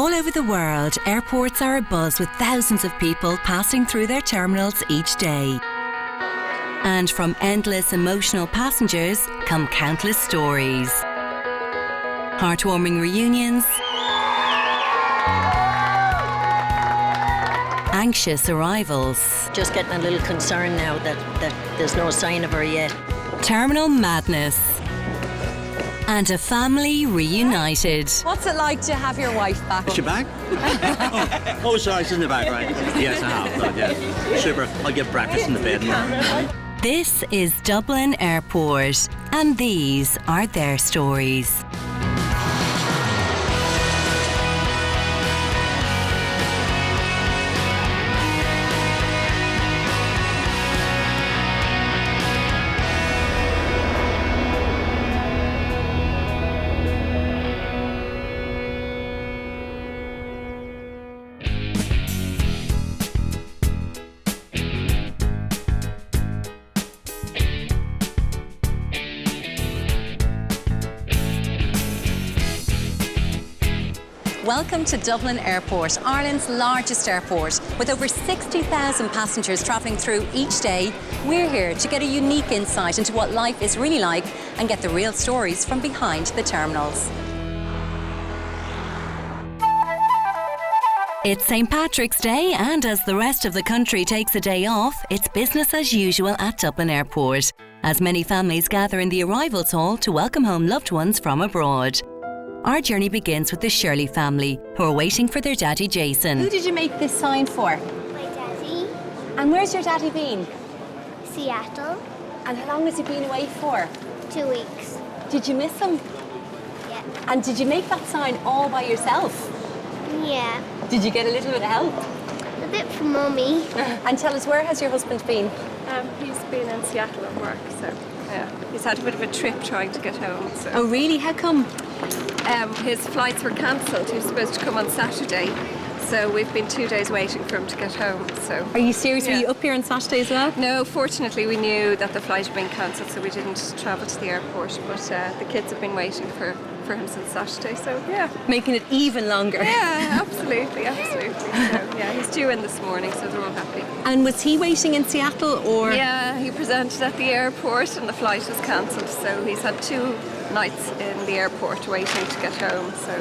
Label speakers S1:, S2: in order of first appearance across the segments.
S1: All over the world, airports are abuzz with thousands of people passing through their terminals each day. And from endless emotional passengers come countless stories. Heartwarming reunions, anxious arrivals,
S2: Just getting a little concerned now that there's no sign of her yet.
S1: terminal madness, and a family reunited.
S3: What's it like to have your wife back?
S4: Is she back? oh, sorry, she's in the back, right? Yes, I have. Good, yeah. Super. I'll get breakfast in the bed now.
S1: This is Dublin Airport, and these are their stories.
S3: Welcome to Dublin Airport, Ireland's largest airport. With over 60,000 passengers travelling through each day, we're here to get a unique insight into what life is really like and get the real stories from behind the terminals.
S1: It's St. Patrick's Day, and as the rest of the country takes a day off, it's business as usual at Dublin Airport, as many families gather in the arrivals hall to welcome home loved ones from abroad. Our journey begins with the Shirley family, who are waiting for their daddy Jason.
S3: Who did you make this sign for?
S5: My daddy,
S3: And where's your daddy been?
S5: Seattle,
S3: And how long has he been away for?
S5: 2 weeks.
S3: Did you miss him?
S5: Yeah.
S3: And did you make that sign all by yourself?
S5: Yeah.
S3: Did you get a little bit of help?
S5: A bit from Mummy.
S3: And tell us, where has your husband been?
S6: He's been in Seattle at work, so yeah, he's had a bit of a trip trying to get home. So
S3: Oh, really? How come?
S6: his flights were cancelled. He was supposed to come on Saturday, so we've been 2 days waiting for him to get home. So
S3: Are you serious? Were
S6: Yeah.
S3: you up here on Saturday as well?
S6: no, fortunately we knew that the flight had been cancelled, so we didn't travel to the airport. But the kids have been waiting for him since Saturday. So yeah,
S3: Making it even longer.
S6: yeah, absolutely. So yeah, he's due in this morning, so they're all happy.
S3: And was he waiting in Seattle or?
S6: Yeah, he presented at the airport and the flight was cancelled, so he's had 2 nights in the airport waiting to get home. So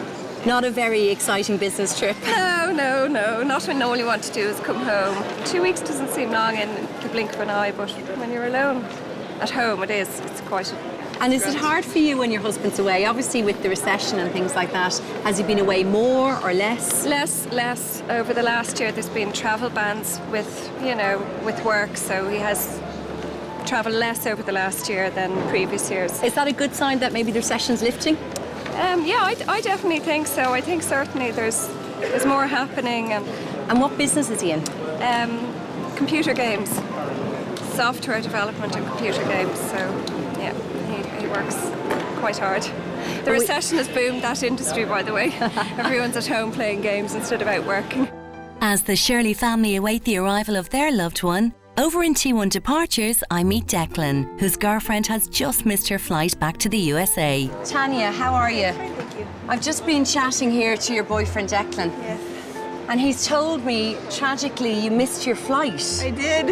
S3: Not a very exciting business trip.
S6: no, not when all you want to do is come home. 2 weeks doesn't seem long in the blink of an eye, but when you're alone at home, it is. It's quite a
S3: And is it hard for you when your husband's away? Obviously with the recession and things like that, has he been away more or less?
S6: less over the last year. There's been travel bans with work, so he has travelled less over the last year than previous years.
S3: Is that a good sign that maybe the recession's lifting?
S6: Yeah, I definitely think so. I think certainly there's more happening.
S3: And what business is he in?
S6: Computer games, software development and computer games. So yeah, he works quite hard. The recession has boomed that industry, by the way. Everyone's at home playing games instead of out working.
S1: As the Shirley family await the arrival of their loved one, over in T1 Departures, I meet Declan, whose girlfriend has just missed her flight back to the USA.
S3: Tanya, how are you? I've just been chatting here to your boyfriend Declan.
S7: Yes.
S3: And he's told me, tragically, you missed your flight.
S7: I did.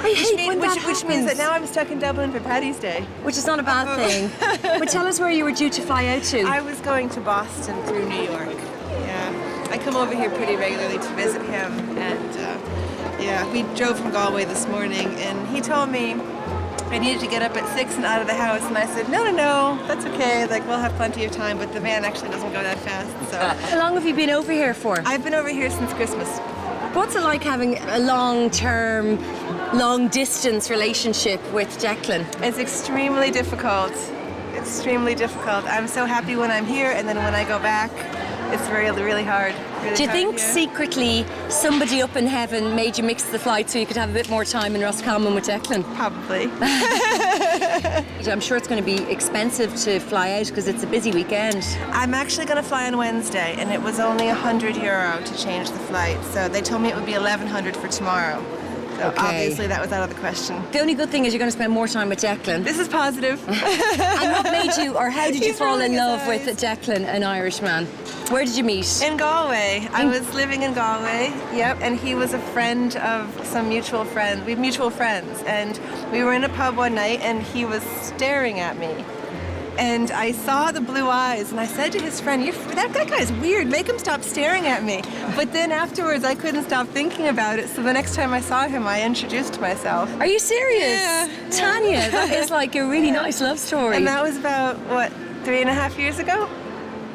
S3: I hate when that
S7: Which means that
S3: happens.
S7: now I'm stuck in Dublin for Paddy's Day.
S3: Which is not a bad thing. But tell us where you were due to fly out to.
S7: I was going to Boston through New York. Yeah. I come over here pretty regularly to visit him, and we drove from Galway this morning, and he told me I needed to get up at 6 and out of the house, and I said, no, that's okay, like we'll have plenty of time, but the van actually doesn't go that fast, so.
S3: How long have you been over here for?
S7: I've been over here since Christmas.
S3: What's it like having a long-term, long-distance relationship with Declan?
S7: It's extremely difficult. I'm so happy when I'm here, and then when I go back, it's really, really hard. Really
S3: Do you
S7: hard,
S3: think
S7: yeah.
S3: secretly somebody up in heaven made you mix the flight so you could have a bit more time in Roscommon with Declan?
S7: Probably.
S3: I'm sure it's going to be expensive to fly out because it's a busy weekend.
S7: I'm actually going to fly on Wednesday, and it was only €100 to change the flight. So they told me it would be 1,100 for tomorrow. So
S3: Okay.
S7: obviously that was out of the question.
S3: The only good thing is you're going to spend more time with Declan.
S7: This is positive.
S3: And what made you, or how did you
S7: He's
S3: fall in
S7: rolling his
S3: love with
S7: eyes.
S3: Declan, an Irishman? Where did you meet?
S7: In Galway. I was living in Galway, yep, and he was a friend of some mutual friends. We have mutual friends, and we were in a pub one night, and he was staring at me. And I saw the blue eyes, and I said to his friend, that guy's weird, make him stop staring at me. But then afterwards, I couldn't stop thinking about it, so the next time I saw him, I introduced myself.
S3: Are you serious?
S7: Yeah.
S3: Tanya, that is like a really nice love story.
S7: And that was about, 3.5 years ago?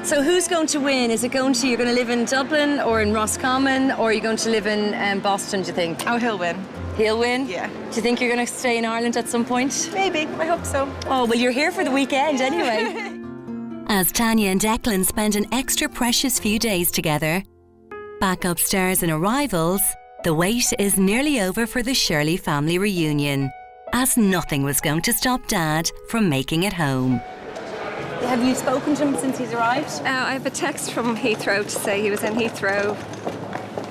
S3: So who's going to win? Is it you're going to live in Dublin or in Roscommon, or are you going to live in Boston, do you think?
S7: Oh, he'll win.
S3: He'll win?
S7: Yeah.
S3: Do you think you're going to stay in Ireland at some point?
S7: Maybe, I hope so.
S3: Oh, well, you're here for the weekend anyway.
S1: As Tanya and Declan spend an extra precious few days together, back upstairs in arrivals, the wait is nearly over for the Shirley family reunion, as nothing was going to stop Dad from making it home.
S3: Have you spoken to him since he's arrived?
S6: I have a text from Heathrow to say he was in Heathrow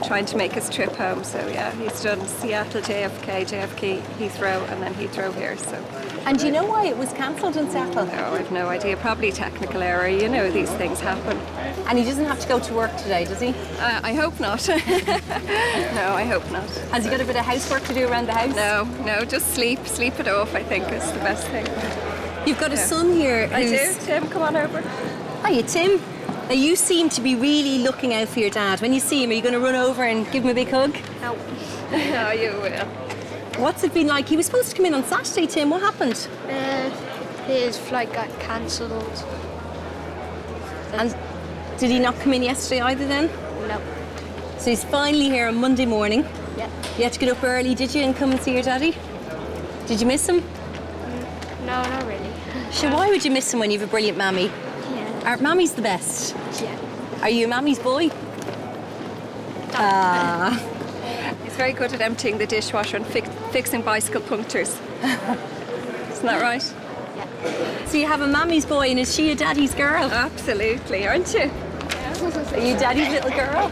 S6: trying to make his trip home. So yeah, he's done Seattle, JFK, Heathrow, and then Heathrow here. So
S3: And do you know why it was cancelled in Seattle?
S6: no, I have no idea. Probably technical error. You know, these things happen.
S3: And he doesn't have to go to work today, does he?
S6: I hope not. No, I hope not.
S3: Has he got a bit of housework to do around the house?
S6: No, just sleep it off. I think is the best thing.
S3: You've got a son here
S6: I
S3: who's...
S6: do. Tim, come on over.
S3: Hiya, Tim. Now, you seem to be really looking out for your dad. When you see him, are you going to run over and give him a big hug?
S6: No. No, you will.
S3: What's it been like? He was supposed to come in on Saturday, Tim. What happened?
S5: His flight got cancelled.
S3: And did he not come in yesterday either then?
S5: No.
S3: So he's finally here on Monday morning.
S5: Yeah.
S3: You had to get up early, did you, and come and see your daddy? Did you miss him?
S5: No, not really.
S3: Sure, why would you miss him when you have a brilliant mammy?
S5: Yeah.
S3: Our mammy's the best.
S5: Yeah.
S3: Are you a mammy's boy?
S6: He's very good at emptying the dishwasher and fixing bicycle punctures. Isn't that right?
S3: So you have a mammy's boy, and is she a daddy's girl?
S6: Absolutely, aren't you?
S3: Are you daddy's little girl?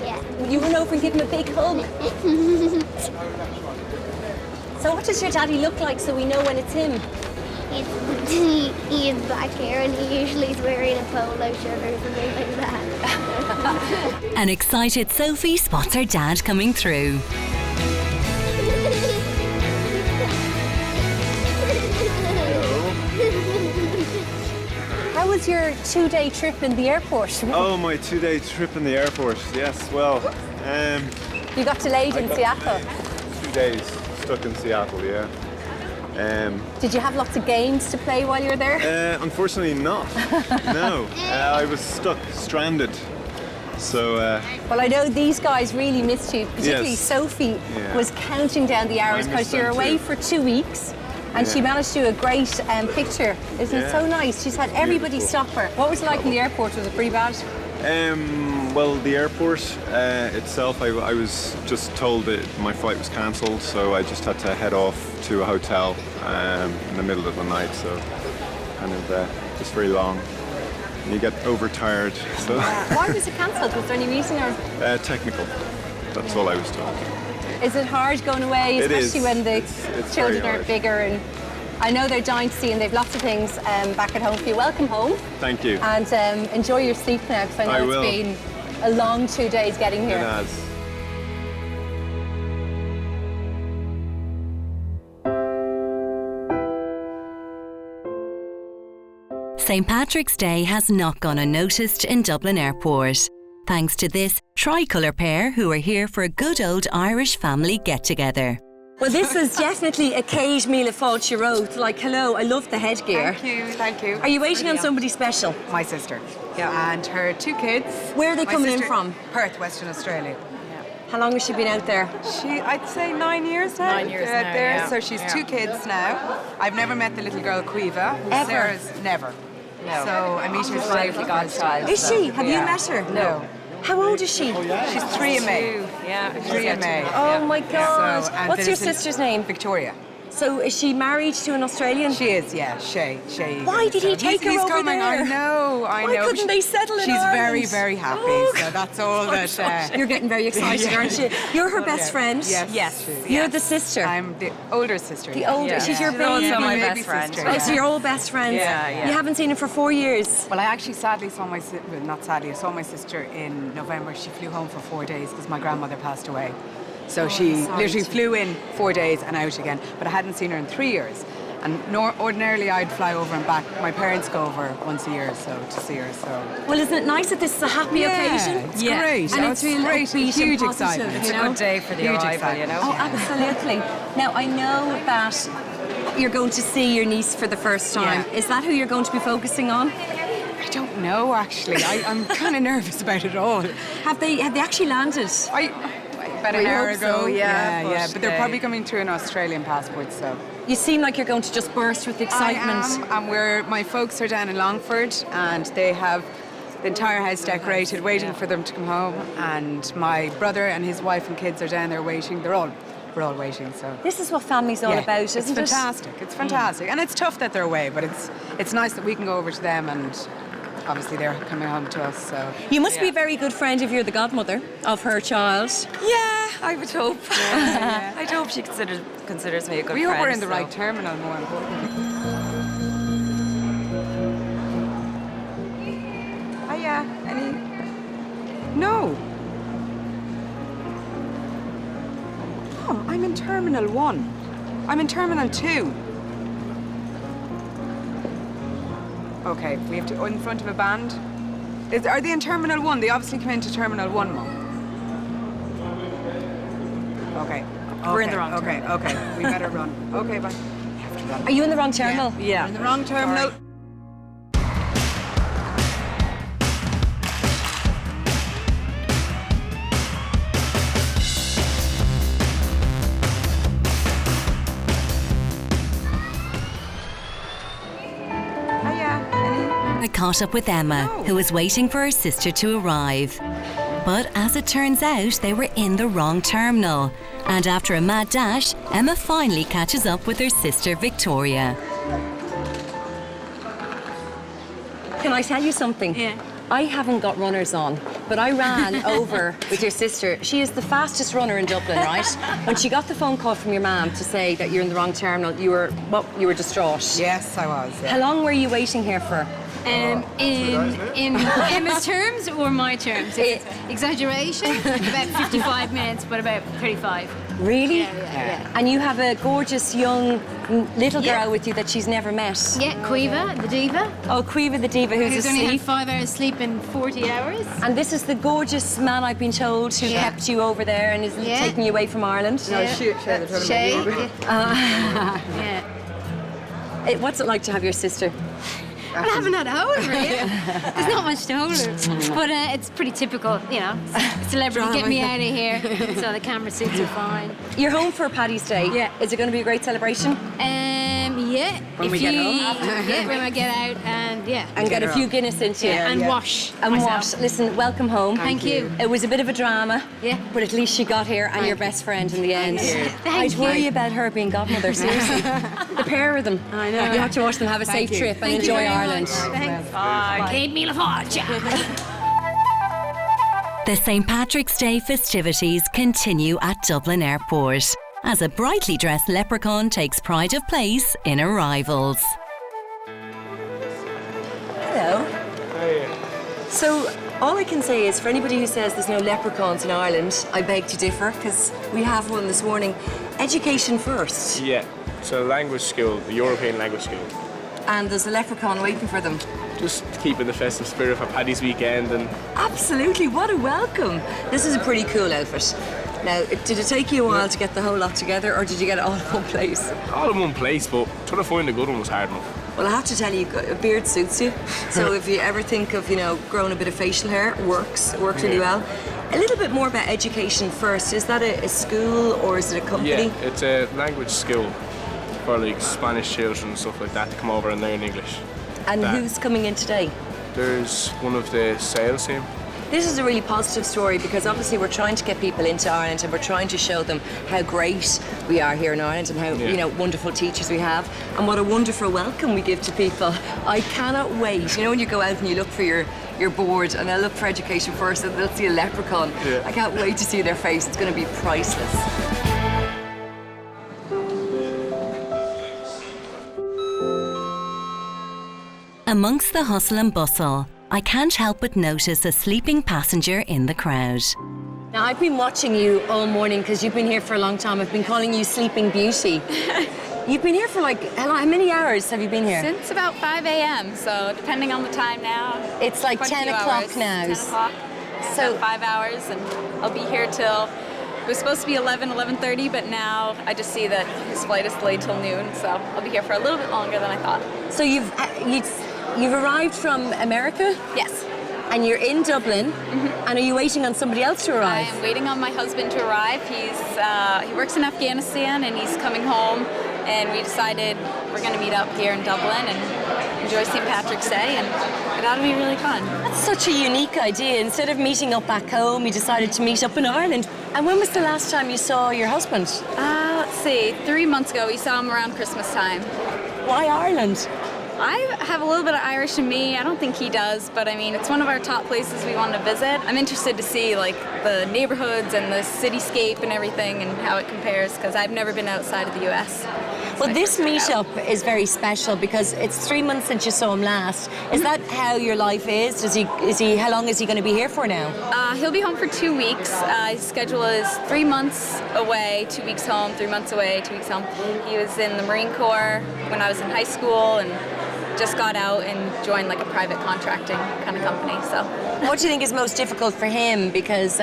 S5: Yeah.
S3: Will you run over and give him a big hug? So what does your daddy look like so we know when it's him?
S5: He has black hair and he usually is wearing a polo shirt or something like that.
S1: An excited Sophie spots her dad coming through.
S3: How was your 2-day trip in the airport?
S8: Oh, my 2-day trip in the airport. Yes, well,
S3: You got delayed in Seattle.
S8: 2 days stuck in Seattle, yeah.
S3: Did you have lots of games to play while you were there?
S8: Unfortunately not. No, I was stuck, stranded. So,
S3: Well, I know these guys really missed you, particularly
S8: Yes.
S3: Sophie
S8: Yeah.
S3: was counting down the hours
S8: I
S3: because
S8: missed
S3: you're
S8: them
S3: away
S8: too.
S3: for 2 weeks and she
S8: Yeah.
S3: managed to do a great picture. Isn't it
S8: Yeah.
S3: so nice? She's had everybody
S8: Beautiful.
S3: stop her. What was it like in the airport? Was it pretty bad?
S8: well, the airport itself, I was just told that my flight was cancelled, so I just had to head off to a hotel in the middle of the night, so kind of just very long. And you get overtired, so
S3: Why was it cancelled? Was there any reason, or
S8: technical. That's all I was told.
S3: is it hard going away,
S8: It
S3: especially
S8: is.
S3: when the
S8: It's
S3: children
S8: very
S3: are
S8: hard.
S3: bigger? And I know they're dying to see, and they've lots of things back at home for you. Welcome home,
S8: Thank you.
S3: and enjoy your sleep now, because I know
S8: I
S3: it's
S8: will.
S3: been a long 2 days getting
S8: It
S3: here.
S8: has.
S1: St. Patrick's Day has not gone unnoticed in Dublin Airport, thanks to this tricolour pair who are here for a good old Irish family get-together.
S3: Well, this is definitely a Cage Míle Fáilte Roth. Like, hello, I love the headgear.
S9: Thank you.
S3: Are you waiting on somebody special?
S9: My sister. Yeah, and her 2 kids.
S3: Where are they
S9: My
S3: coming in
S9: sister-
S3: from?
S9: Perth, Western Australia.
S3: How long has she been out there?
S9: I'd say 9 years now.
S10: 9 years
S9: out
S10: now,
S9: there.
S10: yeah.
S9: So she's
S10: Yeah.
S9: 2 kids now. I've never met the little girl Quiva.
S3: Ever?
S9: Sarah's never.
S10: No.
S9: So I meet her
S10: Absolutely godchild.
S3: Is she? Have you
S9: Yeah.
S3: met her?
S9: No.
S3: How old is she?
S9: She's 3 in May.
S10: Yeah.
S9: 3 in May.
S3: Oh my God.
S9: So, and
S3: What's your
S9: there's
S3: sister's name?
S9: Victoria.
S10: So is she married to an Australian?
S9: She is, yeah, Shay.
S10: Why did he take her
S9: he's
S10: over
S9: coming.
S10: there?
S9: I know.
S10: Why couldn't they settle in
S9: She's
S10: Ireland?
S9: very, very happy.
S10: Oh,
S9: so that's all that.
S10: You're getting very excited, aren't you? You're her best friend.
S9: Yes.
S10: You're the sister.
S9: I'm the older sister.
S10: The older. She's your baby.
S2: also my
S9: baby
S2: best friend.
S9: sister,
S10: Oh, so you're all best friends.
S9: Yeah.
S10: You haven't seen her for 4 years.
S9: Well, I actually sadly saw I saw my sister in November. She flew home for 4 days because my grandmother passed away. So she literally flew in 4 days and out again. But I hadn't seen her in 3 years. And ordinarily I'd fly over and back. My parents go over once a year to see her. So
S10: Well, isn't it nice that this is a happy occasion?
S9: It's great.
S10: And it's really
S9: great.
S10: upbeat and
S9: Huge
S10: positive,
S9: excitement.
S10: you
S2: It's a
S10: know?
S2: good day for the
S9: Huge
S2: arrival,
S9: excitement.
S2: you know?
S10: Oh, absolutely. Now, I know that you're going to see your niece for the first time.
S9: Yeah.
S10: Is that who you're going to be focusing on?
S9: I don't know actually. I'm kind of nervous about it all.
S10: Have they actually landed?
S9: About an hour
S2: hope
S9: ago.
S2: so, yeah,
S9: But they're probably coming through an Australian passport, so.
S10: You seem like you're going to just burst with excitement.
S9: I am, and my folks are down in Longford, and they have the entire house decorated, waiting for them to come home. And my brother and his wife and kids are down there waiting. We're all waiting. So
S10: This is what family's all about, isn't
S9: it's fantastic. It's fantastic, and it's tough that they're away, but it's nice that we can go over to them, and obviously they're coming home to us. So
S10: You must be a very good friend if you're the godmother of her child.
S2: Yeah, I would hope. I'd hope she considers me a good
S9: we
S2: friend.
S9: hope we're in the
S2: so.
S9: right terminal, more importantly. Oh yeah, any? No. Oh, I'm in Terminal 1. I'm in Terminal 2. Okay, we have to go in front of a band. Are they in Terminal 1? They obviously come into Terminal 1, Mum. Okay.
S2: We're in the wrong
S9: Okay, okay. We better run. Okay, bye. We have to run.
S10: Are you in the wrong terminal?
S2: Yeah.
S9: We're in the wrong terminal.
S1: I caught up with Emma, who was waiting for her sister to arrive. But as it turns out, they were in the wrong terminal. And after a mad dash, Emma finally catches up with her sister Victoria.
S10: Can I tell you something?
S2: Yeah.
S10: I haven't got runners on, but I ran over with your sister. She is the fastest runner in Dublin, right? When she got the phone call from your mum to say that you're in the wrong terminal, you were distraught.
S9: Yes, I was. Yeah.
S10: How long were you waiting here for?
S11: In Emma's terms or my terms? Exaggeration, about 55 minutes, but about 35.
S10: Really?
S11: Yeah.
S10: And you have a gorgeous young little girl with you that she's never met.
S11: Yeah, Quiva, the diva,
S10: Oh, Quiva the diva, who's
S11: only had
S10: asleep.
S11: 5 hours sleep in 40 hours.
S10: And this is the gorgeous man, I've been told, who
S11: Yeah.
S10: kept you over there and is
S11: Yeah.
S10: taking you away from Ireland.
S9: No, Shay, they're talking
S11: Shay,
S9: about you.
S11: yeah.
S10: What's it like to have your sister?
S11: Well, I haven't had a hold of her yet. There's not much to hold her. But it's pretty typical, you know. Celebrity, get me out of here. So the camera suits are fine.
S10: You're home for Paddy's Day.
S11: Yeah.
S10: Is it going to be a great celebration?
S11: Yeah.
S9: When we get home?
S11: Yeah, when I get out and yeah.
S10: And get a few Guinness into you.
S11: And wash
S10: And
S11: myself.
S10: what? Listen, welcome home.
S11: Thank you.
S10: It was a bit of a drama.
S11: Yeah.
S10: But at least she got here and your best friend in the end. I'd worry about her being godmother, seriously. The pair of them. I know. You have to watch them have a safe trip and
S11: Thank you
S10: enjoy
S11: very
S10: Ireland.
S11: much. Thanks. Kate Mila Forge.
S1: The St. Patrick's Day festivities continue at Dublin Airport as a brightly dressed leprechaun takes pride of place in arrivals.
S10: Hello. So, all I can say is for anybody who says there's no leprechauns in Ireland, I beg to differ because we have one this morning. Education first.
S12: Yeah, so language school, the European language school.
S10: And there's a leprechaun waiting for them.
S12: Just keeping the festive spirit for Paddy's weekend and
S10: Absolutely, what a welcome. This is a pretty cool outfit. Now, did it take you a while to get the whole lot together or did you get it all in one place?
S12: all in one place, but trying to find a good one was hard enough.
S10: Well, I have to tell you, a beard suits you. So if you ever think of, growing a bit of facial hair, it works really well. A little bit more about education first. Is that a school or is it a company?
S12: Yeah, it's a language school for like Spanish children and stuff like that to come over and learn English.
S10: And who's coming in today?
S12: There's one of the sales team.
S10: This is a really positive story because obviously we're trying to get people into Ireland and we're trying to show them how great we are here in Ireland and how wonderful teachers we have and what a wonderful welcome we give to people. I cannot wait. You know, when you go out and you look for your board and they'll look for Education First and they'll see a leprechaun. Yeah. I can't wait to see their face. It's going to be priceless.
S1: Amongst the hustle and bustle, I can't help but notice a sleeping passenger in the crowd.
S10: Now, I've been watching you all morning because you've been here for a long time. I've been calling you Sleeping Beauty. You've been here for how many hours have you been here?
S13: Since about 5 a.m., so depending on the time now.
S10: It's like 10 o'clock now.
S13: 10 o'clock, so 5 hours, and I'll be here till, it was supposed to be 11:30, but now I just see that his flight is delayed till noon, so I'll be here for a little bit longer than I thought.
S10: So you've arrived from America?
S13: Yes.
S10: And you're in Dublin, and are you waiting on somebody else to arrive?
S13: I am waiting on my husband to arrive. He works in Afghanistan, and he's coming home, and we decided we're going to meet up here in Dublin and enjoy St. Patrick's Day, and it ought to be really fun.
S10: That's such a unique idea. Instead of meeting up back home, you decided to meet up in Ireland. And when was the last time you saw your husband?
S13: Let's see, 3 months ago. We saw him around Christmas time.
S10: Why Ireland?
S13: I have a little bit of Irish in me. I don't think he does, but I mean, it's one of our top places we want to visit. I'm interested to see like the neighborhoods and the cityscape and everything and how it compares, because I've never been outside of the US.
S10: Well, this meetup is very special because it's 3 months since you saw him last. Is that how your life is? How long is he going to be here for now?
S13: He'll be home for 2 weeks. His schedule is 3 months away, 2 weeks home, 3 months away, 2 weeks home. He was in the Marine Corps when I was in high school and just got out and joined like a private contracting kind of company. So,
S10: what do you think is most difficult for him? Because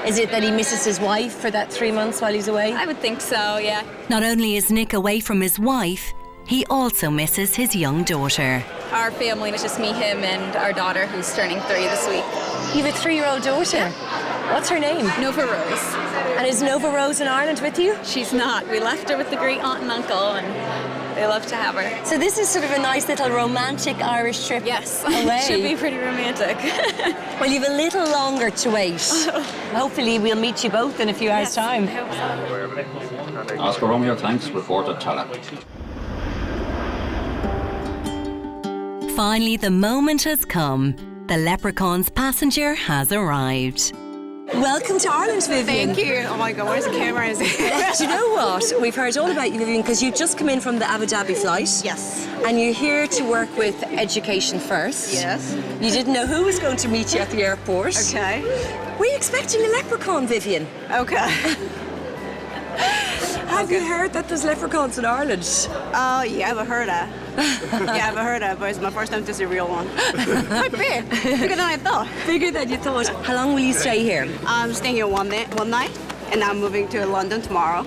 S10: is it that he misses his wife for that 3 months while he's away?
S13: I would think so, yeah.
S1: Not only is Nick away from his wife, he also misses his young daughter.
S13: Our family was just me, him, and our daughter, who's turning 3 this week.
S10: You have a 3-year-old daughter?
S13: Yeah.
S10: What's her name?
S13: Nova Rose.
S10: And is Nova Rose in Ireland with you?
S13: She's not. We left her with the great aunt and uncle, and they love to have her.
S10: So this is sort of a nice little romantic Irish trip.
S13: Yes,
S10: away.
S13: Should be pretty romantic.
S10: Well, you've a little longer to wait. Hopefully we'll meet you both in a few hours' time.
S13: I hope so.
S14: Oscar Romeo, thanks. Reported Tala.
S1: Finally, the moment has come. The Leprechaun's passenger has arrived.
S10: Welcome to Ireland, Vivian.
S15: Thank you. Oh my God, where's the camera?
S10: Do you know what? We've heard all about you, Vivian, because you've just come in from the Abu Dhabi flight.
S15: Yes.
S10: And you're here to work with Education First.
S15: Yes.
S10: You didn't know who was going to meet you at the airport.
S15: Okay.
S10: Were you expecting a leprechaun, Vivian?
S15: Okay.
S10: Have you heard that there's leprechauns in Ireland?
S15: Oh, yeah, I've heard that. I've heard that, but it's my first time to see a real one. Quite big. Bigger than I thought.
S10: Bigger than you thought. How long will you stay here?
S15: I'm staying here one night, and I'm moving to London tomorrow.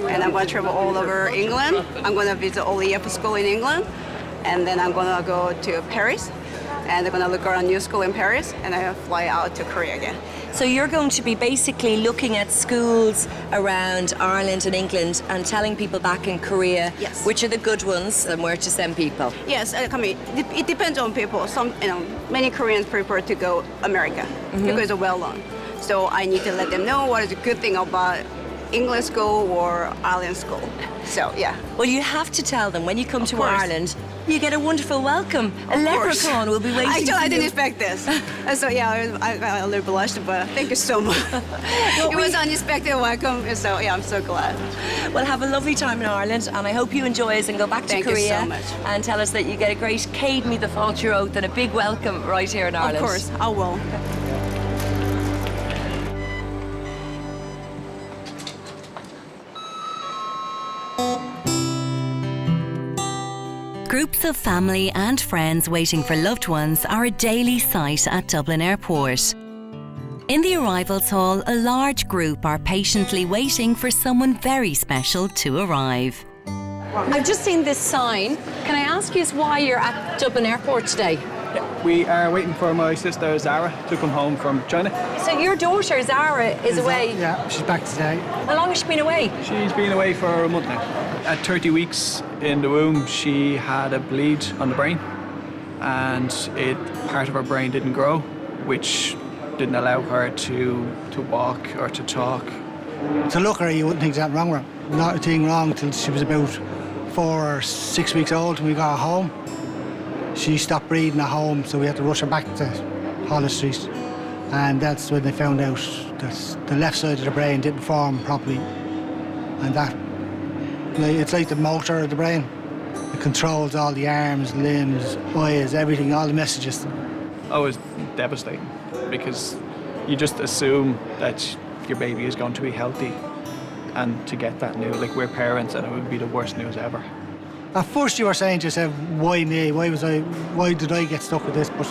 S15: And I'm going to travel all over England. I'm going to visit all the upper school in England. And then I'm going to go to Paris. And I'm going to look around a new school in Paris. And I fly out to Korea again.
S10: So you're going to be basically looking at schools around Ireland and England and telling people back in Korea which are the good ones and where to send people.
S15: Yes, I mean, it depends on people. Many Koreans prefer to go America because it's well known. So I need to let them know what is a good thing about English school or Ireland school. So, yeah.
S10: Well, you have to tell them when you come to Ireland, you get a wonderful welcome. A leprechaun will be waiting for you.
S15: I didn't expect this. So, yeah, I got a little blushed, but thank you so much. It was unexpected welcome, so, yeah, I'm so glad.
S10: Well, have a lovely time in Ireland, and I hope you enjoy us and go back to Korea.
S15: Thank you so much.
S10: And tell us that you get a great Céad Mí the Fáilte Oath and a big welcome right here in Ireland.
S15: Of course, I will.
S1: Groups of family and friends waiting for loved ones are a daily sight at Dublin Airport. In the arrivals hall, a large group are patiently waiting for someone very special to arrive.
S10: I've just seen this sign. Can I ask you why you're at Dublin Airport today?
S16: We are waiting for my sister Zara to come home from China.
S10: So your daughter Zara is away?
S16: Yeah, she's back today.
S10: How long has she been away?
S16: She's been away for a month now. At 30 weeks in the womb, she had a bleed on the brain, and part of her brain didn't grow, which didn't allow her to walk or to talk.
S17: To look at her, you wouldn't think there's nothing wrong with her. Not a thing wrong until she was about 4 or 6 weeks old when we got her home. She stopped breathing at home, so we had to rush her back to Hollis Street. And that's when they found out that the left side of the brain didn't form properly. And that, it's like the motor of the brain. It controls all the arms, limbs, eyes, everything, all the messages.
S16: Oh, it was devastating because you just assume that your baby is going to be healthy, and to get that news, like we're parents, and it would be the worst news ever.
S17: At first you were saying to yourself, why me? Why did I get stuck with this? But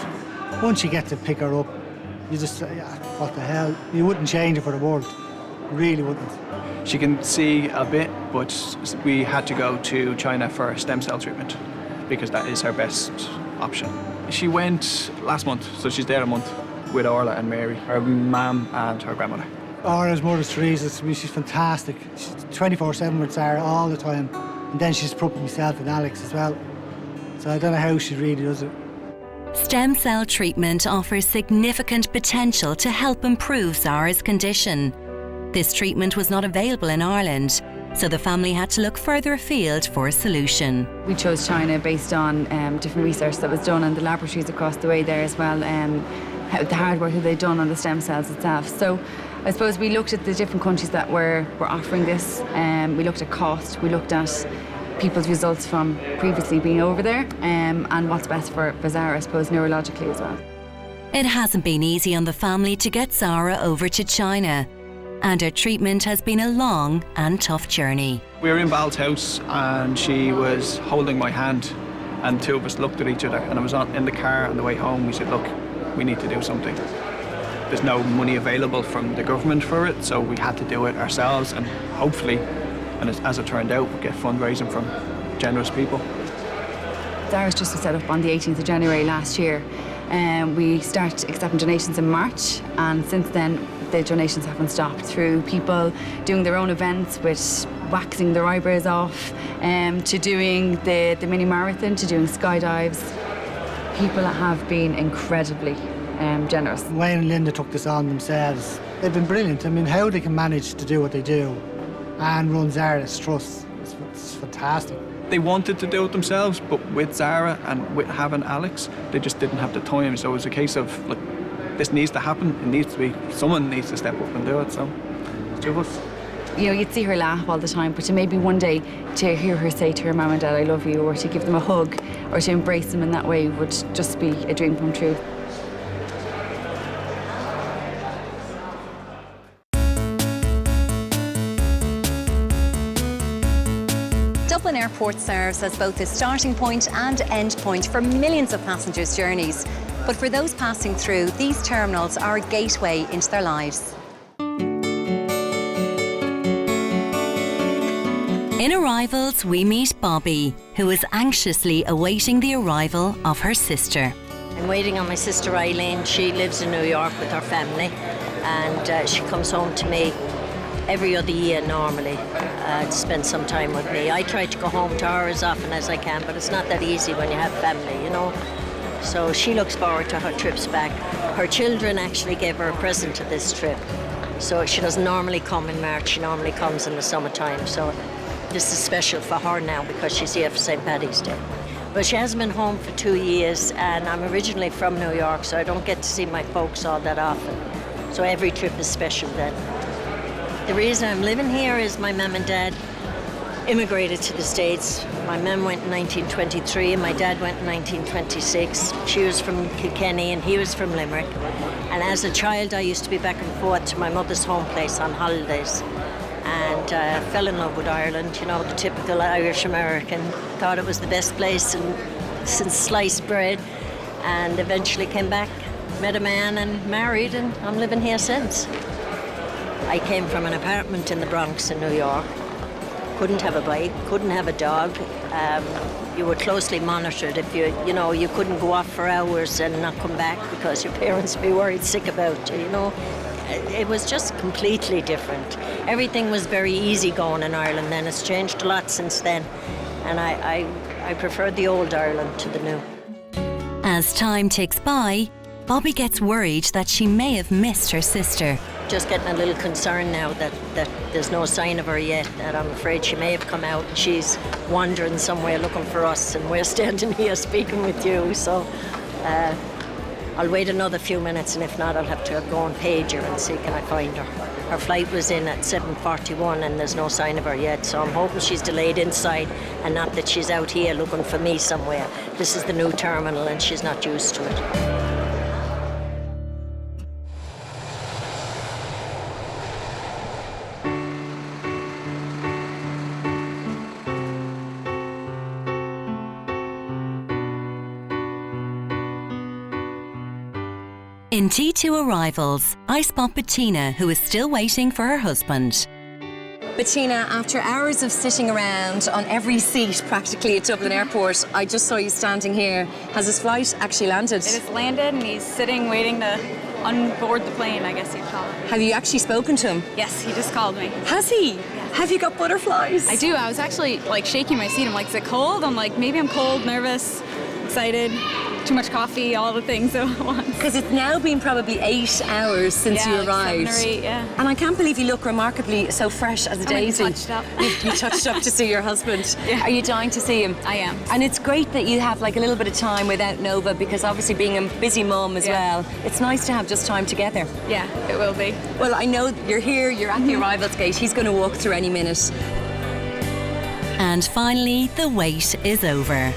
S17: once you get to pick her up, you just say, yeah, what the hell? You wouldn't change it for the world. Really wouldn't.
S16: She can see a bit, but we had to go to China for stem cell treatment because that is her best option. She went last month, so she's there a month with Orla and Mary, her mum and her grandmother.
S17: Orla's mother's Teresa, she's fantastic. She's 24/7 with Zara all the time. And then she's put myself and Alex as well. So I don't know how she really does it.
S1: Stem cell treatment offers significant potential to help improve Zara's condition. This treatment was not available in Ireland, so the family had to look further afield for a solution.
S18: We chose China based on different research that was done in the laboratories across the way there as well, the hard work that they'd done on the stem cells itself. So I suppose we looked at the different countries that were offering this. We looked at cost, we looked at people's results from previously being over there, and what's best for Zara, I suppose, neurologically as well.
S1: It hasn't been easy on the family to get Zara over to China, and her treatment has been a long and tough journey.
S16: We were in Val's house and she was holding my hand, and the two of us looked at each other, and I was in the car on the way home. We said, look, we need to do something. There's no money available from the government for it, so we had to do it ourselves, and hopefully, and as it turned out, we get fundraising from generous people.
S18: Zara's just was set up on the 18th of January last year. We started accepting donations in March, and since then the donations haven't stopped, through people doing their own events with waxing their eyebrows off, to doing the mini marathon, to doing skydives. People have been incredibly generous.
S17: Wayne and Linda took this on themselves. They've been brilliant. I mean, how they can manage to do what they do and run Zara's Trust, it's fantastic.
S16: They wanted to do it themselves, but with Zara and with having Alex, they just didn't have the time. So it was a case of, look, this needs to happen. It needs to be, someone needs to step up and do it. So it's two of us.
S18: You know, you'd see her laugh all the time, but to maybe one day to hear her say to her mum and dad, I love you, or to give them a hug, or to embrace them in that way would just be a dream come true.
S3: Dublin Airport serves as both the starting point and end point for millions of passengers' journeys. But for those passing through, these terminals are a gateway into their lives.
S1: In Arrivals, we meet Bobby, who is anxiously awaiting the arrival of her sister.
S19: I'm waiting on my sister Eileen. She lives in New York with her family, and she comes home to me every other year normally to spend some time with me. I try to go home to her as often as I can, but it's not that easy when you have family, you know. So she looks forward to her trips back. Her children actually gave her a present to this trip. So she doesn't normally come in March, she normally comes in the summertime. So this is special for her now because she's here for St. Paddy's Day. But she hasn't been home for 2 years, and I'm originally from New York, so I don't get to see my folks all that often. So every trip is special then. The reason I'm living here is my mum and dad immigrated to the States. My mum went in 1923 and my dad went in 1926. She was from Kilkenny and he was from Limerick. And as a child, I used to be back and forth to my mother's home place on holidays. And fell in love with Ireland, you know, the typical Irish American. Thought it was the best place since sliced bread. And eventually came back, met a man and married, and I'm living here since. I came from an apartment in the Bronx in New York. Couldn't have a bike, couldn't have a dog. You were closely monitored. If you couldn't go off for hours and not come back because your parents would be worried sick about you, you know. It was just completely different. Everything was very easy going in Ireland then. It's changed a lot since then. And I prefer the old Ireland to the new.
S1: As time ticks by, Bobby gets worried that she may have missed her sister.
S19: Just getting a little concerned now that there's no sign of her yet, that I'm afraid she may have come out and she's wandering somewhere looking for us and we're standing here speaking with you. So I'll wait another few minutes, and if not, I'll have to go and page her and see can I find her. Her flight was in at 7:41 and there's no sign of her yet, so I'm hoping she's delayed inside and not that she's out here looking for me somewhere. This is the new terminal and she's not used to it.
S1: In T2 Arrivals, I spot Bettina, who is still waiting for her husband.
S10: Bettina, after hours of sitting around on every seat practically at Dublin Airport, I just saw you standing here. Has his flight actually landed?
S13: It has landed and he's sitting waiting to unboard the plane, I guess you'd call it.
S10: Have you actually spoken to him?
S13: Yes, he just called me.
S10: Has he? Yes. Have you got butterflies?
S13: I do. I was actually like shaking my seat. I'm like, is it cold? I'm like, maybe I'm cold, nervous, excited. Too much coffee, all the things at once.
S10: Because it's now been probably 8 hours since you arrived.
S13: 7 or 8, yeah.
S10: And I can't believe you look remarkably so fresh as a daisy.
S13: Touched up.
S10: You touched up to see your husband.
S13: Yeah.
S10: Are you dying to see him?
S13: I am.
S10: And it's great that you have like a little bit of time without Nova, because obviously being a busy mum as well, it's nice to have just time together.
S13: Yeah, it will be.
S10: Well, I know you're here, you're at the arrivals gate. He's going to walk through any minute.
S1: And finally, the wait is over.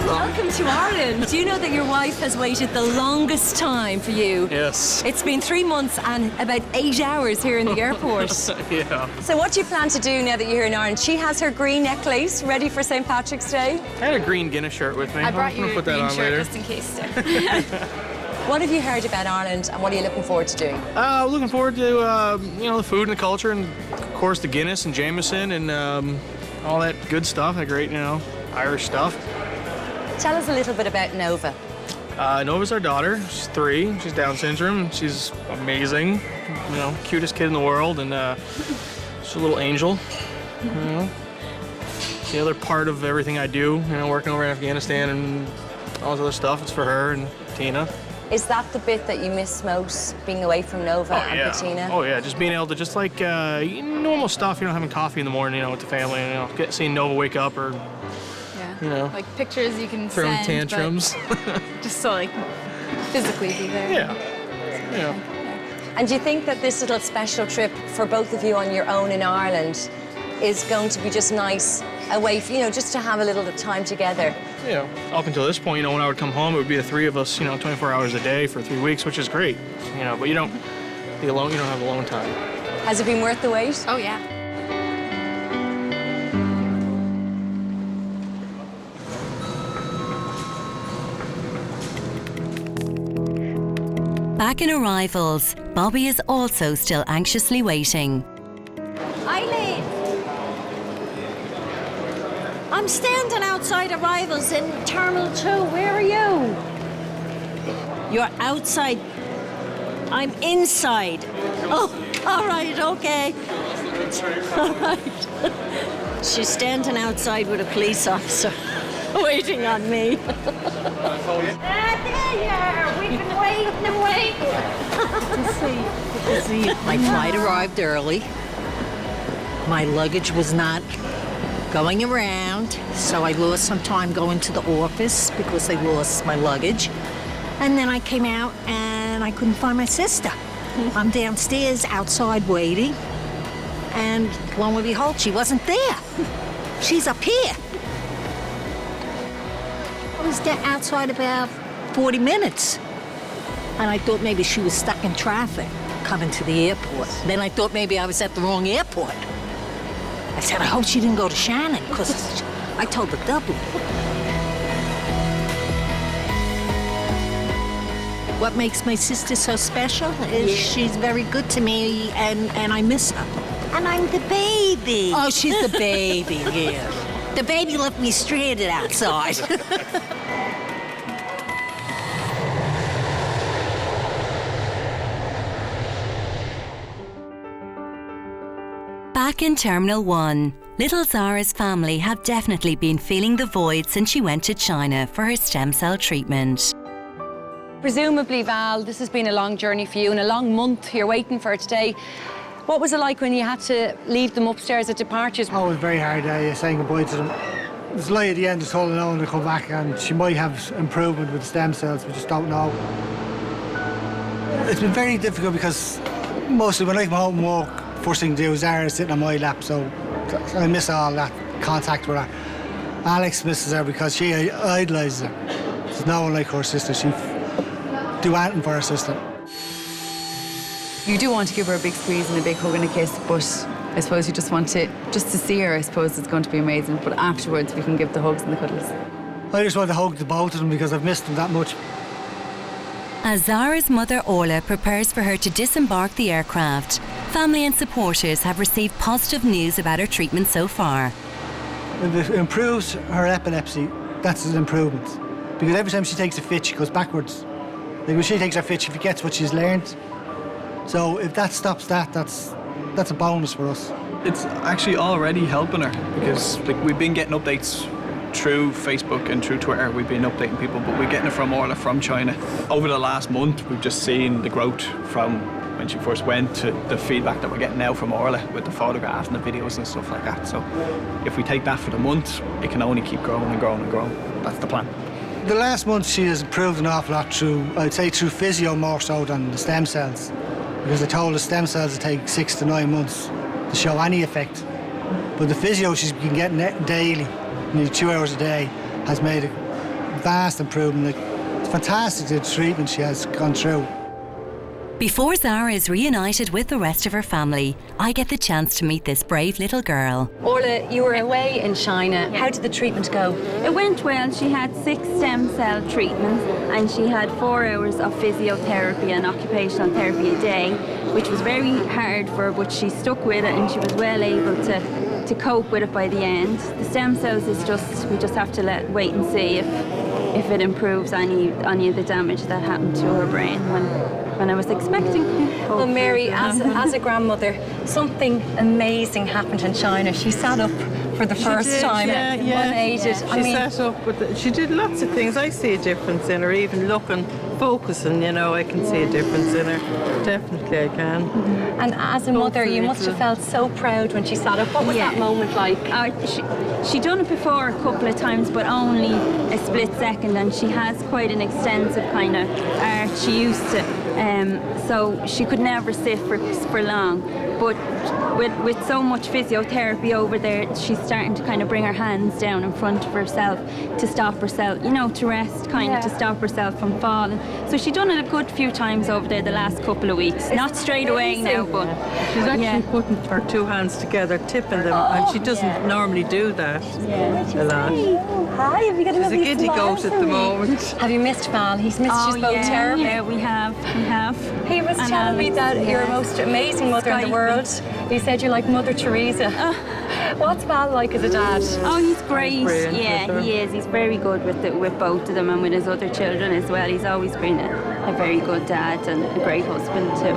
S10: Welcome to Ireland. Do you know that your wife has waited the longest time for you?
S12: Yes.
S10: It's been 3 months and about 8 hours here in the airport.
S12: Yeah.
S10: So what do you plan to do now that you're here in Ireland? She has her green necklace ready for St. Patrick's Day.
S12: I had a green Guinness shirt with me.
S13: I brought you
S12: I'm
S13: a
S12: gonna put that
S13: green
S12: on
S13: shirt
S12: later.
S13: just in case too.
S10: What have you heard about Ireland and what are you looking forward to doing?
S12: Looking forward to the food and the culture, and of course the Guinness and Jameson and all that good stuff. That great, Irish stuff.
S10: Tell us a little bit about Nova.
S12: Nova's our daughter. She's 3. She's Down syndrome. She's amazing. Cutest kid in the world, and she's a little angel. The other part of everything I do, working over in Afghanistan and all this other stuff, it's for her and Tina.
S10: Is that the bit that you miss most, being away from Nova and Bettina?
S12: Oh yeah, just being able to just like normal stuff, having coffee in the morning, with the family, seeing Nova wake up or.
S13: Like pictures you can
S12: throwing
S13: send,
S12: tantrums.
S13: Just so like physically be there.
S12: Yeah.
S10: And do you think that this little special trip for both of you on your own in Ireland is going to be just nice away, just to have a little time together?
S12: Yeah. Up until this point, when I would come home, it would be the 3 of us, 24 hours a day for 3 weeks, which is great. But you don't be alone. You don't have alone time.
S10: Has it been worth the wait?
S13: Oh yeah.
S1: Back in Arrivals, Bobby is also still anxiously waiting.
S19: Eileen! I'm standing outside Arrivals in Terminal 2. Where are you? You're outside. I'm inside. Oh, all right, okay. All right. She's standing outside with a police officer waiting on me. There you are. We've been waiting and waiting.
S20: Good to see you. My flight arrived early. My luggage was not going around, so I lost some time going to the office because they lost my luggage. And then I came out and I couldn't find my sister. I'm downstairs outside waiting, and lo and behold, she wasn't there. She's up here. I was outside about 40 minutes. And I thought maybe she was stuck in traffic coming to the airport. Then I thought maybe I was at the wrong airport. I said, I hope she didn't go to Shannon, because I told her Dublin. What makes my sister so special is she's very good to me, and I miss her. And I'm the baby. Oh, she's the baby, yeah. The baby left me stranded outside.
S1: Back in Terminal 1, Little Zara's family have definitely been feeling the void since she went to China for her stem cell treatment.
S10: Presumably, Val, this has been a long journey for you and a long month you're waiting for today. What was it like when you had to leave them upstairs at departures?
S17: Oh, it was very hard saying goodbye to them. There's a light at the end, just holding on to come back, and she might have improvement with the stem cells, we just don't know. It's been very difficult because mostly when I come home and walk, first thing to do is Zara sitting on my lap, so I miss all that contact with her. Alex misses her because she idolises her. There's no one like her sister. She'd do anything for her sister.
S18: You do want to give her a big squeeze and a big hug and a kiss, but I suppose you just want to see her. I suppose it's going to be amazing, but afterwards we can give the hugs and the cuddles.
S17: I just want to hug the both of them because I've missed them that much.
S1: As Zara's mother Orla prepares for her to disembark the aircraft, family and supporters have received positive news about her treatment so far.
S17: If it improves her epilepsy, that's an improvement. Because every time she takes a fit, she goes backwards. Like when she takes her fit, she forgets what she's learned. So if that stops that, that's a bonus for us.
S16: It's actually already helping her because we've been getting updates through Facebook and through Twitter. We've been updating people, but we're getting it from Orla from China. Over the last month, we've just seen the growth from when she first went to the feedback that we're getting now from Orla with the photographs and the videos and stuff like that. So if we take that for the month, it can only keep growing and growing and growing. That's the plan.
S17: The last month she has improved an awful lot through, I'd say through physio more so than the stem cells. Because they told us stem cells would take 6 to 9 months to show any effect. But the physio she's been getting daily, nearly 2 hours a day, has made a vast improvement. It's fantastic the treatment she has gone through.
S1: Before Zara is reunited with the rest of her family, I get the chance to meet this brave little girl.
S10: Orla, you were away in China. How did the treatment go?
S21: It went well. She had 6 stem cell treatments and she had 4 hours of physiotherapy and occupational therapy a day, which was very hard for her, but she stuck with it and she was well able to cope with it by the end. The stem cells is we just have to wait and see if it improves any of the damage that happened to her brain when I was expecting.
S10: Well, Mary, as a grandmother, something amazing happened in China. She sat up for the first time, unaided.
S22: She sat up she did lots of things. I see a difference in her, even looking, focusing, I can see a difference in her. Definitely I can.
S10: And as a mother, you must have felt so proud when she sat up. What was that moment like?
S21: She'd done it before a couple of times, but only a split second, and she has quite an extensive kind of art. She used to. So she could never sit for long, but with so much physiotherapy over there, she's starting to kind of bring her hands down in front of herself to stop herself, to rest, to stop herself from falling. So she's done it a good few times over there the last couple of weeks. Not straight away now, but
S22: she's actually putting her 2 hands together, tipping them, and she doesn't normally do that a lot.
S10: Hi, have you got
S22: She's a giddy goat at the moment.
S10: Have you missed Val? He's missed you both terribly.
S21: Yeah, we have. He
S10: was telling me that you're the most amazing mother in the world. He said you're like Mother Teresa. What's Val like as a dad?
S21: Oh, he's great. He is. He's very good with both of them and with his other children as well. He's always been a very good dad and a great husband too.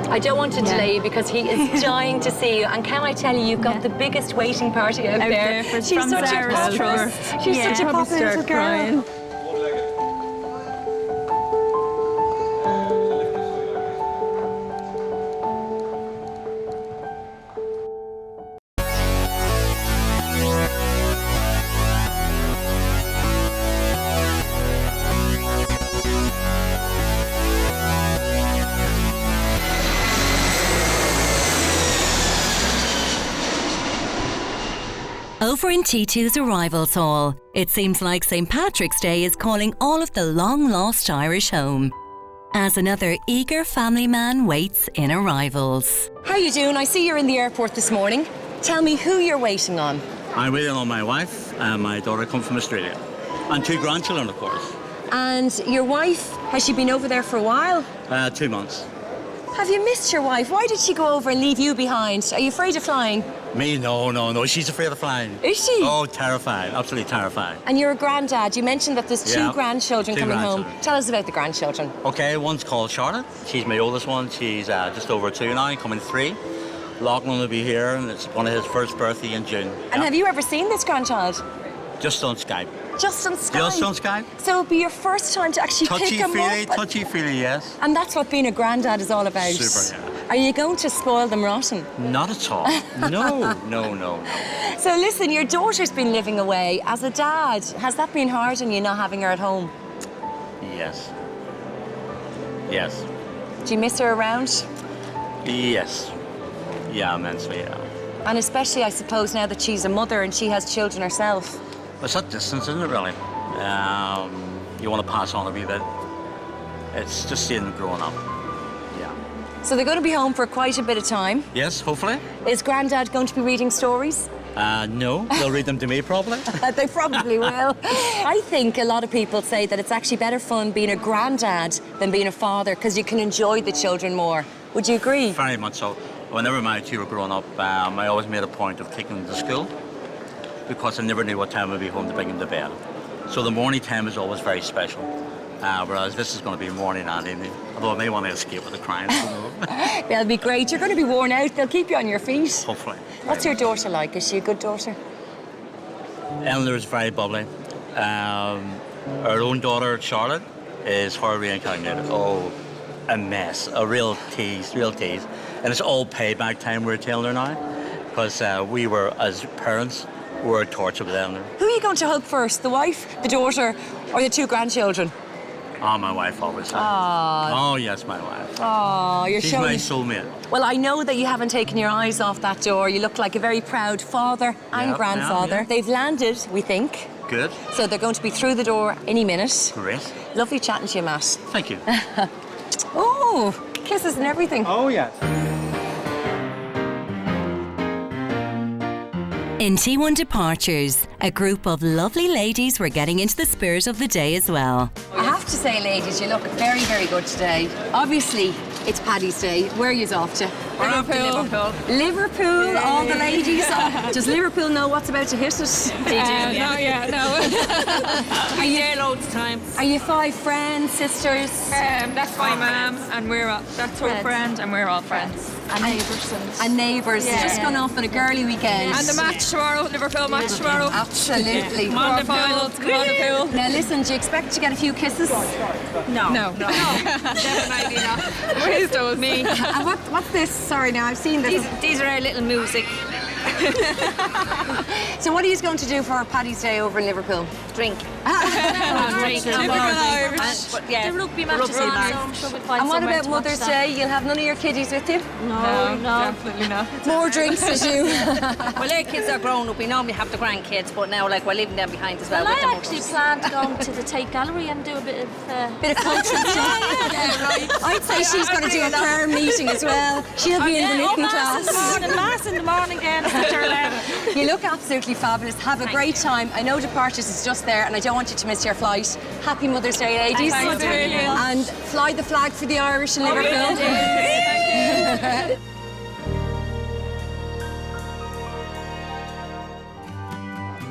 S10: I don't want to delay you because he is dying to see you. And can I tell you, you've got the biggest waiting party out there. She's such a popular, she's such a popular little girl.
S1: Over in T2's arrivals hall, it seems like St. Patrick's Day is calling all of the long-lost Irish home, as another eager family man waits in arrivals.
S10: How you doing? I see you're in the airport this morning. Tell me who you're waiting on.
S4: I'm waiting on my wife and my daughter come from Australia. And 2 grandchildren, of course.
S10: And your wife, has she been over there for a while?
S4: 2 months.
S10: Have you missed your wife? Why did she go over and leave you behind? Are you afraid of flying?
S4: Me? No. She's afraid of flying.
S10: Is she?
S4: Oh, terrified. Absolutely terrified.
S10: And you're a granddad. You mentioned that there's 2 grandchildren coming home. Tell us about the grandchildren.
S4: Okay, one's called Charlotte. She's my oldest one. She's just over 2 now, coming 3. Lachlan will be here, and it's one of his first birthday in June.
S10: And have you ever seen this grandchild?
S4: Just on Skype.
S10: Just on Skype?
S4: Just on Skype.
S10: So it'll be your first time to actually pick him up?
S4: Touchy-feely, yes.
S10: And that's what being a granddad is all about?
S4: Super, yeah.
S10: Are you going to spoil them rotten?
S4: Not at all. No.
S10: So listen, your daughter's been living away. As a dad, has that been hard on you not having her at home?
S4: Yes.
S10: Do you miss her around?
S4: Yes. Yeah, immensely, yeah.
S10: And especially, I suppose, now that she's a mother and she has children herself.
S4: It's that distance, isn't it, really? You want to pass on a wee bit. It's just seeing them growing up. Yeah.
S10: So they're going to be home for quite a bit of time.
S4: Yes, hopefully.
S10: Is Grandad going to be reading stories?
S4: No, they'll read them to me, probably.
S10: They probably will. I think a lot of people say that it's actually better fun being a granddad than being a father because you can enjoy the children more. Would you agree?
S4: Very much so. Whenever my two were growing up, I always made a point of taking them to school because I never knew what time I'd be home to bring them to bed. So the morning time is always very special, whereas this is going to be morning and evening. Although I may want to escape with the crying.
S10: They'll be great. You're going to be worn out. They'll keep you on your feet.
S4: Hopefully.
S10: What's your daughter like? Is she a good daughter?
S4: Eleanor is very bubbly. Our own daughter, Charlotte, is her reincarnated. Oh, a mess. A real tease. And it's all payback time, we're telling her now. Because we were, as parents, we were tortured with Eleanor.
S10: Who are you going to hug first? The wife, the daughter, or the two grandchildren?
S4: Oh, my wife, obviously.
S10: Aww.
S4: Oh, yes, my wife.
S10: Oh, you're
S4: She's
S10: showing...
S4: my soulmate.
S10: Well, I know that you haven't taken your eyes off that door. You look like a very proud father and grandfather.
S4: Yeah.
S10: They've landed, we think.
S4: Good.
S10: So they're going to be through the door any minute.
S4: Great.
S10: Lovely chatting to you, Matt.
S4: Thank you.
S10: Oh, kisses and everything.
S16: Oh, yes.
S1: In T1 Departures, a group of lovely ladies were getting into the spirit of the day as well.
S10: I have to say, ladies, you look very, very good today. Obviously, it's Paddy's Day. Where are you off to?
S13: Liverpool.
S10: Liverpool, all the ladies. Does Liverpool know what's about to hit it?
S13: They do,
S11: Not yet, no.
S13: Are you there loads of times?
S10: Are you five friends, sisters?
S13: That's my mum, and that's her friend, and we're all friends.
S10: And neighbours. And neighbours.
S13: Yeah.
S10: Just gone off on a girly weekend.
S13: And the match tomorrow, Liverpool match tomorrow.
S10: Absolutely.
S13: Come on the pool.
S10: Now listen, do you expect to get a few kisses?
S13: No. Definitely not. Where's those? Me.
S10: And what's this? Sorry, now I've seen this.
S13: These are our little music.
S10: So what are you going to do for Paddy's Day over in Liverpool?
S13: Drink.
S10: Drink.
S13: Typical Irish. The rugby matches on, so I'm sure we'll find
S10: And what
S13: somewhere
S10: about
S13: to watch
S10: Mother's
S13: that.
S10: Day? You'll have none of your kiddies with you?
S13: No, definitely not.
S10: More drinks as you.
S6: Well, our kids are grown up. We normally have the grandkids, but now we're leaving them behind as well.
S11: Well,
S6: with the
S11: I actually plan to go to the Tate Gallery and do a bit of
S10: country stuff. I'd say she's going to do a prayer meeting as well. She'll be in the knitting class.
S11: Mass in the morning again.
S10: You look absolutely fabulous. Have a great time. I know Departures is just there and I don't want you to miss your flight. Happy Mother's Day, ladies.
S13: Thanks, brilliant.
S10: And fly the flag for the Irish in Liverpool.
S13: Thank you.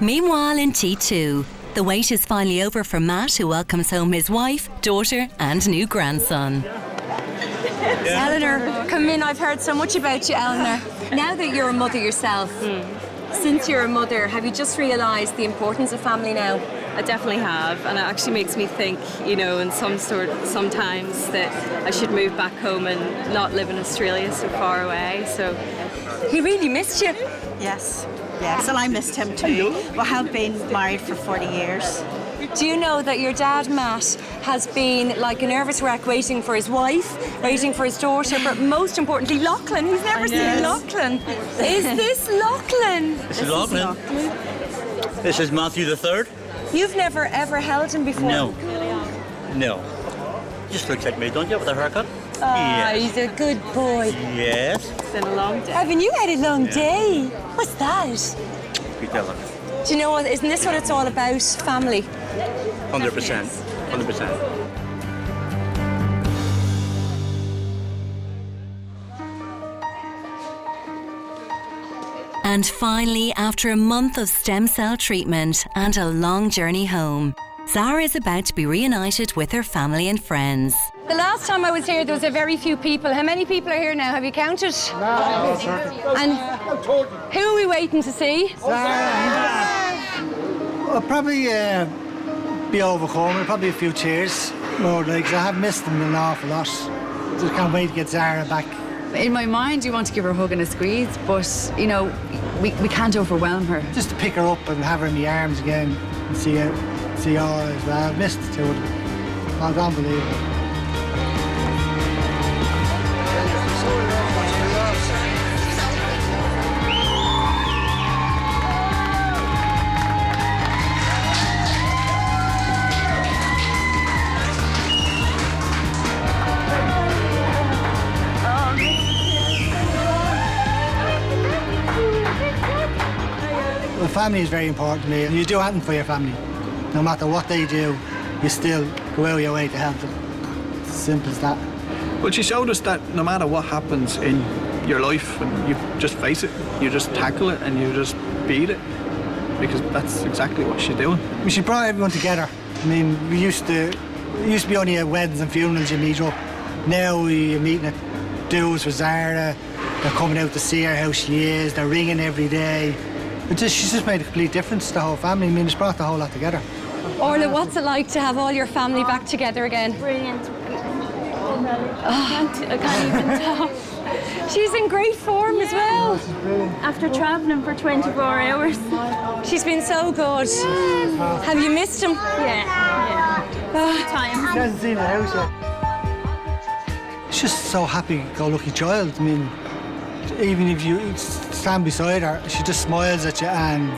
S1: Meanwhile, in T2, the wait is finally over for Matt, who welcomes home his wife, daughter, and new grandson.
S10: Eleanor, come in. I've heard so much about you, Eleanor. Now that you're a mother yourself, since you're a mother, have you just realised the importance of family now?
S7: I definitely have, and it actually makes me think, sometimes that I should move back home and not live in Australia so far away. So
S10: he really missed you.
S23: Yes, and I missed him too. We have been married for 40 years.
S10: Do you know that your dad, Matt, has been like a nervous wreck waiting for his wife, waiting for his daughter, but most importantly, Lachlan. He's never seen Lachlan. Is this Lachlan?
S4: This is Lachlan. This is Matthew the Third.
S10: You've never ever held him before?
S4: No. Just looks like me, don't you, with a haircut?
S10: He's a good boy.
S4: Yes.
S7: It's been a long day.
S10: Haven't you had a long day? What's that?
S4: Be telling.
S10: Do you know what? Isn't this what it's all about? Family.
S4: 100%. 100%.
S1: And finally, after a month of stem cell treatment and a long journey home, Zara is about to be reunited with her family and friends.
S2: The last time I was here, there was a very few people. How many people are here now? Have you counted?
S17: No.
S2: And who are we waiting to see?
S17: I'll probably be overcome. Probably a few cheers. More like, 'cause I have missed them an awful lot. Just can't wait to get Zara back.
S18: In my mind, you want to give her a hug and a squeeze, but, you know, we can't overwhelm her.
S17: Just to pick her up and have her in my arms again and see her as well. I've missed the two of them. It's unbelievable. Family is very important to me. You do anything for your family. No matter what they do, you still go out of your way to help them. It's as simple as that.
S16: Well, she showed us that no matter what happens in your life, you just face it, you just tackle it, and you just beat it. Because that's exactly what she's doing.
S17: She brought everyone together. I mean, it used to be only at weddings and funerals you meet up. Now we're meeting at dues with Zara. They're coming out to see her how she is. They're ringing every day. She's just made a complete difference to the whole family. I mean, it's brought the whole lot together.
S2: Orla, what's it like to have all your family back together again?
S21: Brilliant. I can't even talk.
S2: She's in great form as well.
S21: After travelling for 24 hours.
S2: She's been so good.
S21: Yes.
S2: Have you missed him?
S21: Yeah. Sometimes.
S17: She hasn't seen the house yet. She's just so happy-go-lucky child. I mean, even if you stand beside her, she just smiles at you and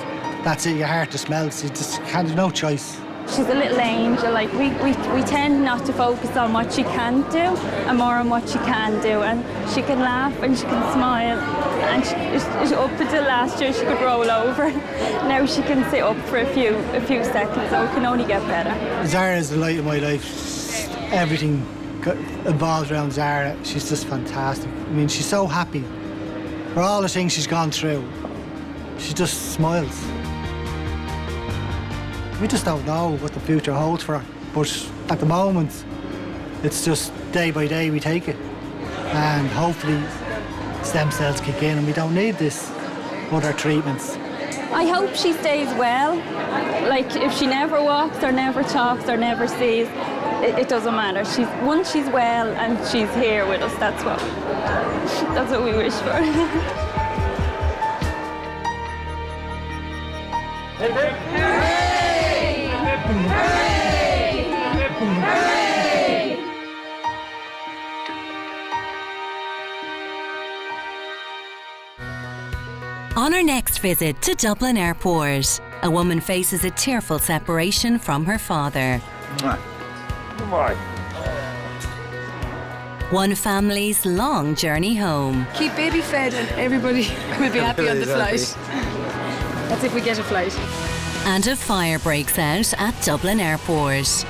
S17: that's it, your heart just melts. You just can't, there's no choice.
S21: She's a little angel. Like we tend not to focus on what she can't do and more on what she can do. And she can laugh and she can smile. And she, up until last year she could roll over. Now she can sit up for a few seconds, so it can only get better.
S17: Zara is the light of my life. Everything involves around Zara. She's just fantastic. I mean, she's so happy. For all the things she's gone through, she just smiles. We just don't know what the future holds for her, but at the moment, it's just day by day we take it. And hopefully stem cells kick in and we don't need this other treatments.
S21: I hope she stays well. Like, if she never walks or never talks or never sees, it doesn't matter. Once she's well and she's here with us, that's what we wish for.
S5: Hooray! Hooray! Hooray!
S1: On her next visit to Dublin Airport, a woman faces a tearful separation from her father.
S5: Goodbye.
S1: One family's long journey home.
S18: Keep baby fed and everybody will be happy on the flight. That's if we get a flight.
S1: And a fire breaks out at Dublin Airport.